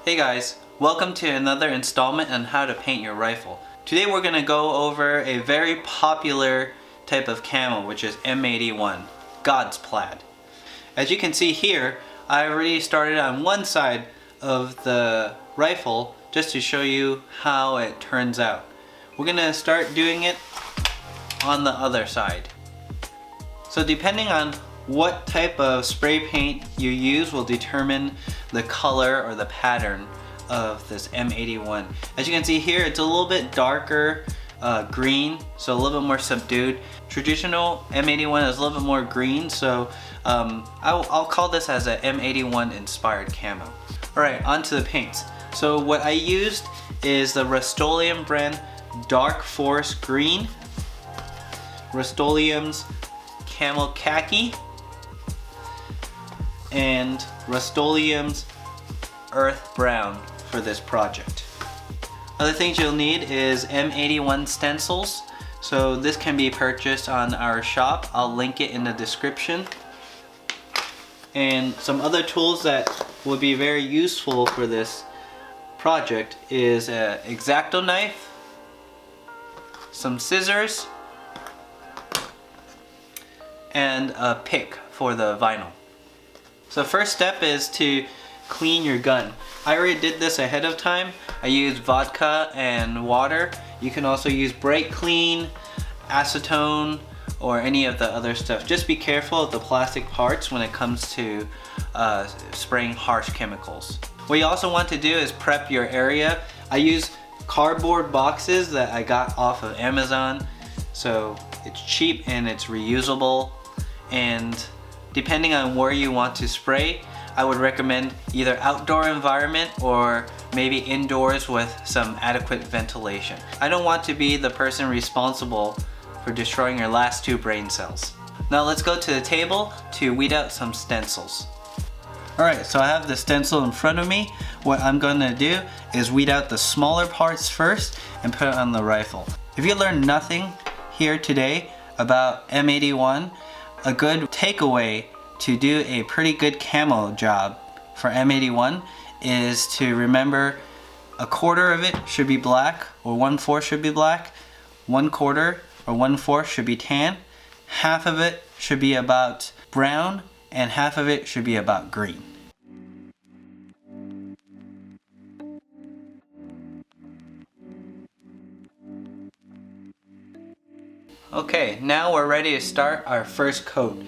Hey guys, welcome to another installment on how to paint your rifle. Today we're going to go over a very popular type of camo, which is M81, God's Plaid. As you can see here, I already started on one side of the rifle just to show you how it turns out. We're going to start doing it on the other side. So depending on what type of spray paint you use will determine the color or the pattern of this M81. As you can see here, it's a little bit darker green, so a little bit more subdued. Traditional M81 is a little bit more green, so I'll call this as a M81 inspired camo. Alright, on to the paints. So what I used is the Rust-Oleum brand Dark Forest Green, Rust-Oleum's Camel Khaki, and Rust-Oleum's Earth Brown for this project. Other things you'll need is M81 stencils. So this can be purchased on our shop. I'll link it in the description. And some other tools that would be very useful for this project is an X-Acto knife, some scissors, and a pick for the vinyl. So first step is to clean your gun. I already did this ahead of time. I used vodka and water. You can also use Bright Clean, acetone, or any of the other stuff. Just be careful of the plastic parts when it comes to spraying harsh chemicals. What you also want to do is prep your area. I use cardboard boxes that I got off of Amazon. So it's cheap and it's reusable. And depending on where you want to spray, I would recommend either outdoor environment or maybe indoors with some adequate ventilation. I don't want to be the person responsible for destroying your last 2 brain cells. Now let's go to the table to weed out some stencils. Alright, so I have the stencil in front of me. What I'm going to do is weed out the smaller parts first and put it on the rifle. If you learned nothing here today about M81, a good takeaway to do a pretty good camo job for M81 is to remember a quarter of it should be black, or 1/4 should be black, 1/4 or 1/4 should be tan, half of it should be about brown, and half of it should be about green. Okay, now we're ready to start our first coat.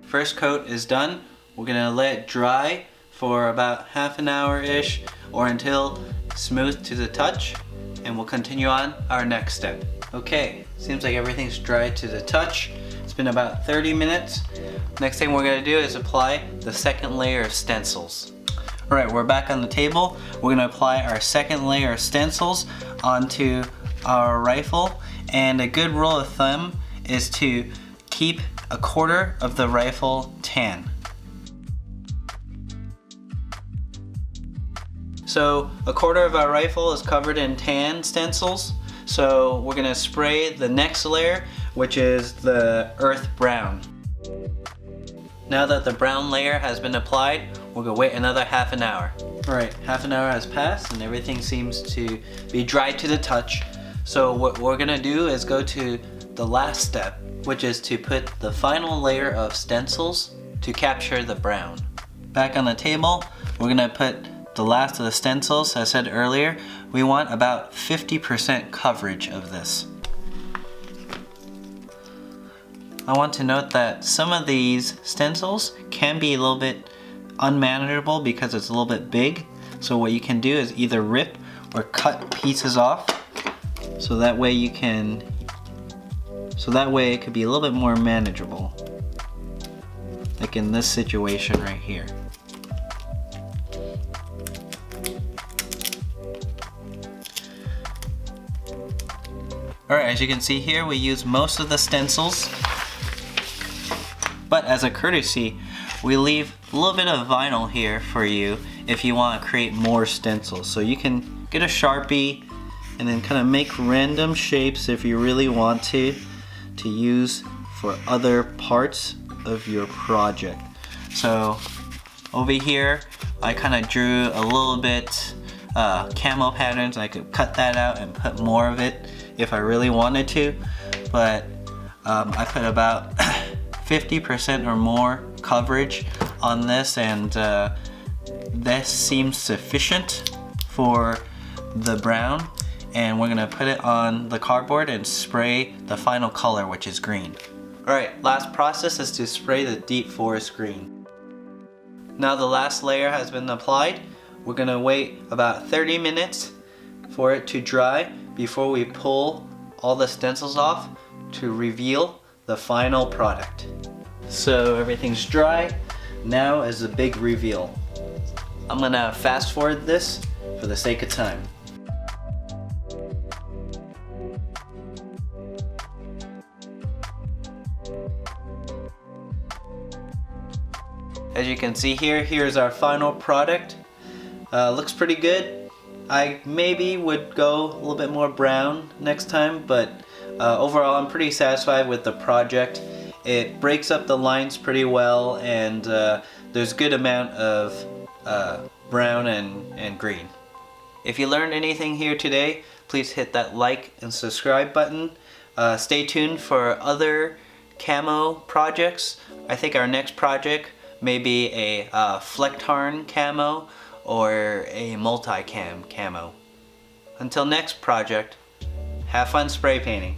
First coat is done. We're gonna let it dry for about half an hour-ish or until smooth to the touch, and we'll continue on our next step. Okay, seems like everything's dry to the touch. It's been about 30 minutes. Next thing we're gonna do is apply the second layer of stencils. Alright, we're back on the table. We're gonna apply our second layer of stencils onto our rifle, and a good rule of thumb is to keep a quarter of the rifle tan. So a quarter of our rifle is covered in tan stencils, so we're gonna spray the next layer, which is the earth brown. Now that the brown layer has been applied, we're gonna wait another half an hour. Alright, half an hour has passed and everything seems to be dry to the touch. So what we're gonna do is go to the last step, which is to put the final layer of stencils to capture the brown. Back on the table, we're gonna put the last of the stencils. As I said earlier, we want about 50% coverage of this. I want to note that some of these stencils can be a little bit unmanageable because it's a little bit big. So what you can do is either rip or cut pieces off, so that way it could be a little bit more manageable. Like in this situation right here. Alright, as you can see here, we use most of the stencils. But as a courtesy, we leave a little bit of vinyl here for you if you want to create more stencils. So you can get a Sharpie and then kind of make random shapes if you really want to use for other parts of your project. So over here I kind of drew a little bit camo patterns. I could cut that out and put more of it if I really wanted to, but I put about 50% or more coverage on this, and this seems sufficient for the brown, and we're gonna put it on the cardboard and spray the final color, which is green. Alright, last process is to spray the deep forest green. Now the last layer has been applied. We're gonna wait about 30 minutes for it to dry before we pull all the stencils off to reveal the final product. So everything's dry. Now is the big reveal. I'm gonna fast forward this for the sake of time. As you can see here, here's our final product. Looks pretty good. I maybe would go a little bit more brown next time, but overall I'm pretty satisfied with the project. It breaks up the lines pretty well, and there's a good amount of brown and green. If you learned anything here today, please hit that like and subscribe button. Stay tuned for other camo projects. I think our next project may be a Flecktarn camo or a multi-cam camo. Until next project, have fun spray painting.